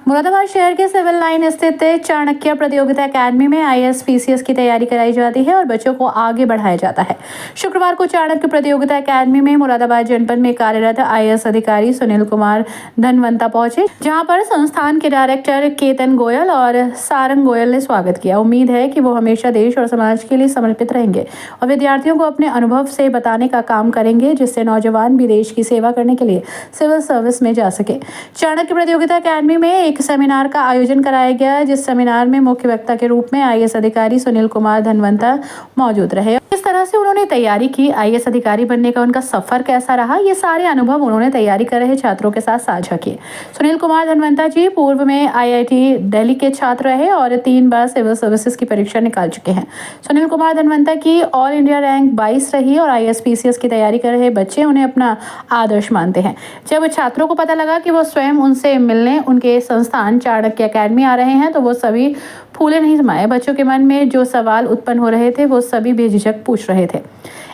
मुरादाबाद शहर के civil line स्थित चाणक्य प्रतियोगिता अकादमी में आईएएस पीसीएस की तैयारी कराई जाती है और बच्चों को आगे बढ़ाया जाता है। शुक्रवार को चाणक्य प्रतियोगिता अकादमी में मुरादाबाद जनपद में कार्यरत आईएएस अधिकारी सुनील कुमार धनवंता पहुंचे, जहां पर संस्थान के डायरेक्टर केतन गोयल और सारंग गोयल ने स्वागत किया। उम्मीद है कि वो हमेशा देश और समाज के लिए समर्पित रहेंगे और विद्यार्थियों को अपने अनुभव से बताने का काम करेंगे, जिससे नौजवान भी देश की सेवा करने के लिए सिविल सर्विस में जा सके। चाणक्य प्रतियोगिता अकादमी में एक सेमिनार का आयोजन कराया गया, जिस सेमिनार में मुख्य वक्ता के रूप में आईएएस अधिकारी सुनील कुमार धनवंता मौजूद रहे। किस तरह से उन्होंने तैयारी की, आईएएस अधिकारी बनने का उनका सफर कैसा रहा, ये सारे अनुभव उन्होंने तैयारी कर रहे छात्रों के साथ साझा किए। सुनील कुमार धनवंता जी पूर्व में आईआईटी दिल्ली के छात्र रहे और 3 बार सिविल सर्विसेज की परीक्षा निकाल चुके हैं। सुनील कुमार धनवंता की ऑल इंडिया रैंक 22 रही और आईएएस पीसीएस की तैयारी कर रहे बच्चे उन्हें अपना आदर्श मानते हैं। जब छात्रों को पता लगा कि वो स्वयं उनसे मिलने उनके संस्थान चाणक्य अकादमी आ रहे हैं, तो वो सभी फूले नहीं समाये। बच्चों के मन में जो सवाल उत्पन्न हो रहे थे वो सभी बेझिझक पूछ रहे थे।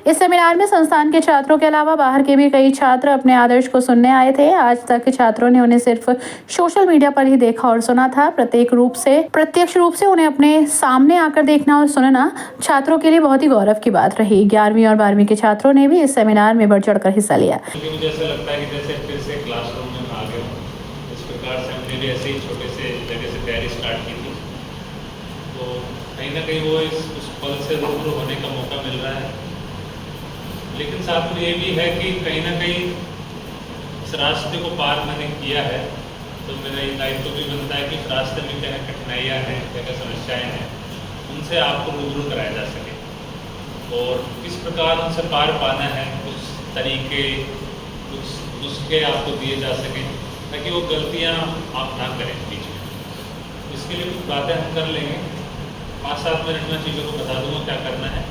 इस सेमिनार में संस्थान के छात्रों के अलावा बाहर के भी कई छात्र अपने आदर्श को सुनने आए थे। आज तक छात्रों ने उन्हें सिर्फ सोशल मीडिया पर ही देखा और सुना था। प्रत्यक्ष रूप से उन्हें अपने सामने आकर देखना और सुनना छात्रों के लिए बहुत ही गौरव की बात रही। 11वीं और 12वीं के छात्रों ने भी इस सेमिनार में बढ़ चढ़कर हिस्सा लिया। मुझे ऐसा लगता है कि जैसे फिर से क्लासरूम में आ गए हूँ, इस प्रकार से हमने भी ऐसे ही छोटे से जगह से तैयारी स्टार्ट की थी, तो कहीं ना कहीं वो उस पल से रूबरू होने का मौका मिल रहा है। लेकिन साथ में ये भी है कि कहीं ना कहीं इस रास्ते को पार मैंने किया है, तो मेरा ये दायित्व भी बनता है कि इस रास्ते में क्या कठिनाइयाँ हैं, क्या समस्याएँ हैं, उनसे आपको रूबरू कराया जा सके और किस प्रकार उनसे पार पाना है, कुछ तरीके कुछ नुस्खे आपको दिए जा सकें ताकि वो गलतियाँ आप ना करें बीच में। इसके लिए कुछ बातें हम कर लेंगे, 5-7 मिनट में चीज़ों को बता दूँगा क्या करना है।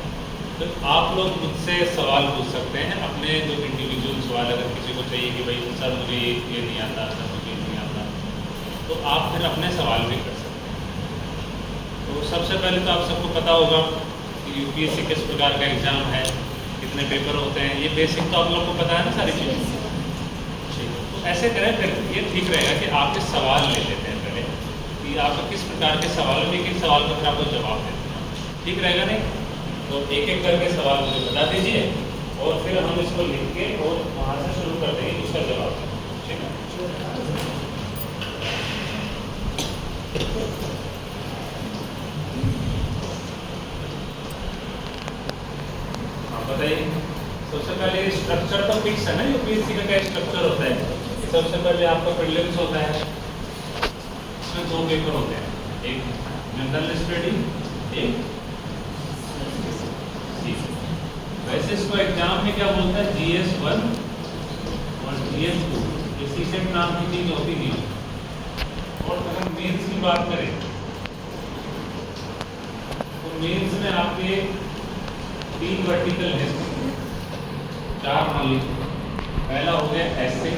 तो आप लोग मुझसे सवाल पूछ सकते हैं, अपने जो इंडिविजुअल सवाल अगर किसी को चाहिए कि भाई सर मुझे ये नहीं आता, सर मुझे ये नहीं आता, तो आप फिर अपने सवाल भी कर सकते हैं। तो सबसे पहले तो आप सबको पता होगा कि यूपीएससी किस प्रकार का एग्ज़ाम है, कितने पेपर होते हैं, ये बेसिक तो आप लोग को पता है ना सारी चीज़ें। तो ऐसे करें, फिर ये ठीक रहेगा कि आपके सवाल ले लेते हैं पहले कि आपका किस प्रकार के सवाल में किस सवाल का फिर आपको जवाब देते हैं, ठीक रहेगा नहीं? तो एक एक करके सवाल मुझे बता दीजिए और फिर हम इसको लिख के और वहाँ से शुरू कर देंगे उसका जवाब, ठीक है? हाँ बताइए। सबसे पहले स्ट्रक्चर तो फिक्स है ना, यूपीएससी का क्या स्ट्रक्चर होता है? सबसे पहले आपका प्रीलिम्स होता है, इसमें 2 पेपर होते हैं, एक जनरल स्टडी, एक वैसे इसको एग्जाम में क्या बोलता है, GS1 और GS2, ये सीसेट नाम की चीज होती नहीं। और अगर मेंस की बात करें तो मेंस में आपके 3 वर्टिकल है, 4 मान लीजिए। पहला हो गया ऐसे,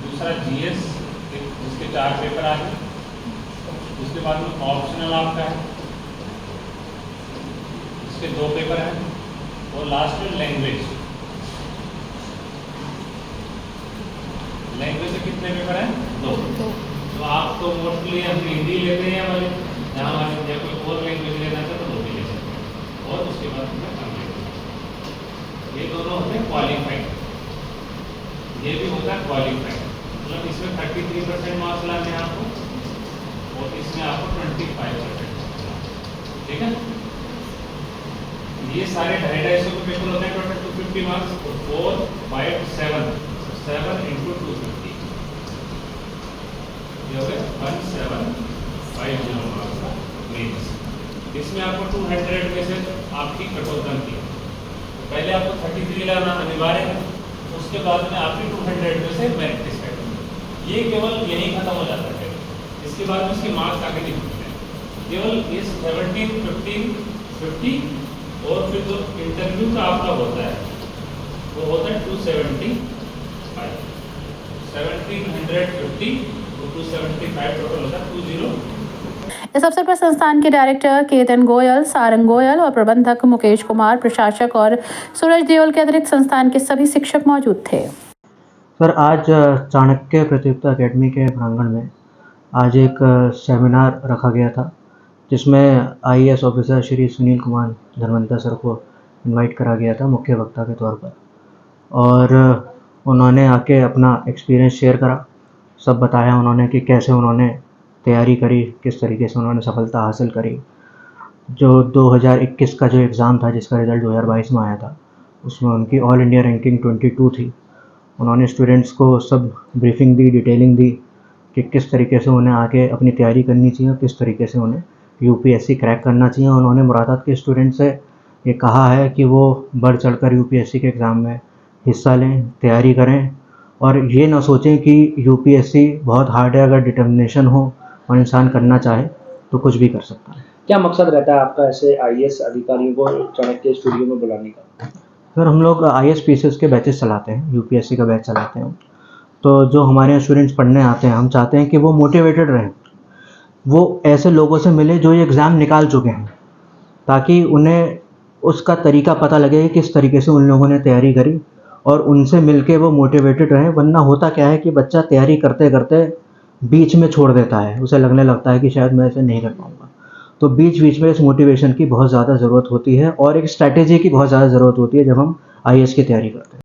दूसरा GS जिसके 4 पेपर आ गए, उसके बाद में ऑप्शनल आपका है, इसके 2 पेपर हैं, और लास्ट में लैंग्वेज के कितने पेपर हैं? 2। तो आप तो मोस्टली हम हिंदी लेते हैं वाले, यहाँ वाले या कोई और लैंग्वेज लेना चाहते तो 2 भी ले सकते हैं, और उसके बाद में अंग्रेजी। ये दोनों होते हैं क्वालिफाइड, ये भी होता है क्वालिफाइड, मतलब इसमें 33% मार्क्स लाने हैं आपको और इसमें आपको 25%, ठीक है? ये सारे 250 के पेपर होते हैं, टोटल 250 मार्क्स, तो 4 5 7 7 × 250, ये हो गया 1750 मार्क्स का मेंस। इसमें आपको 200 में से आपकी कटौती की, तो पहले आपको 33 लाना अनिवार्य है, उसके बाद में आपकी 200 में से मेरिट डिसाइड होगी। ये केवल यही खत्म हो जाता है, इसके बाद में इसके मार्क्स आगे नहीं होते हैं, केवल ये 17 15 50 और फिर जो इंटरव्यू का आपका होता है वो होता है 275, 1750 और 275 टोटल होता है 20। इस अवसर पर संस्थान के डायरेक्टर केतन गोयल, सारंग गोयल और प्रबंधक मुकेश कुमार, प्रशासक और सूरज देओल के अतिरिक्त संस्थान के सभी शिक्षक मौजूद थे। सर आज चाणक्य प्रतियोगिता अकेडमी के प्रांगण में आज एक सेमिनार रखा गया था जिसमें IAS officer Shri Sunil Kumar Dharmanta sir को इनवाइट करा गया था मुख्य वक्ता के तौर पर। और उन्होंने आके अपना एक्सपीरियंस शेयर करा, सब बताया उन्होंने कि कैसे उन्होंने तैयारी करी, किस तरीके से उन्होंने सफलता हासिल करी। जो 2021 का जो एग्ज़ाम था जिसका रिज़ल्ट 2022 में आया था उसमें उनकी ऑल इंडिया रैंकिंग 22 थी। उन्होंने स्टूडेंट्स को सब ब्रीफिंग दी, डिटेलिंग दी कि किस तरीके से उन्हें आगे अपनी तैयारी करनी चाहिए और किस तरीके से उन्हें यूपीएससी क्रैक करना चाहिए। उन्होंने मुरादाबाद के स्टूडेंट से ये कहा है कि वो बढ़ चढ़कर यूपीएससी के एग्ज़ाम में हिस्सा लें, तैयारी करें और ये ना सोचें कि यूपीएससी बहुत हार्ड है। अगर डिटर्मिनेशन हो और इंसान करना चाहे तो कुछ भी कर सकता है। क्या मकसद रहता है आपका ऐसे आईएएस अधिकारियों को चाणक्य स्टूडियो में बुलाने का? सर हम लोग आईएएस पीसीएस के बैचेस चलाते हैं, यूपीएससी का बैच चलाते हैं। तो जो हमारे यहाँ स्टूडेंट्स पढ़ने आते हैं, हम चाहते हैं कि वो मोटिवेटेड रहें, वो ऐसे लोगों से मिले जो ये एग्ज़ाम निकाल चुके हैं, ताकि उन्हें उसका तरीका पता लगे कि किस तरीके से उन लोगों ने तैयारी करी और उनसे मिलके वो मोटिवेटेड रहें। वरना होता क्या है कि बच्चा तैयारी करते करते बीच में छोड़ देता है, उसे लगने लगता है कि शायद मैं ऐसे नहीं कर पाऊँगा। तो बीच बीच में इस मोटिवेशन की बहुत ज़्यादा ज़रूरत होती है और एक स्ट्रैटेजी की बहुत ज़्यादा ज़रूरत होती है जब हम आईएएस की तैयारी करते हैं।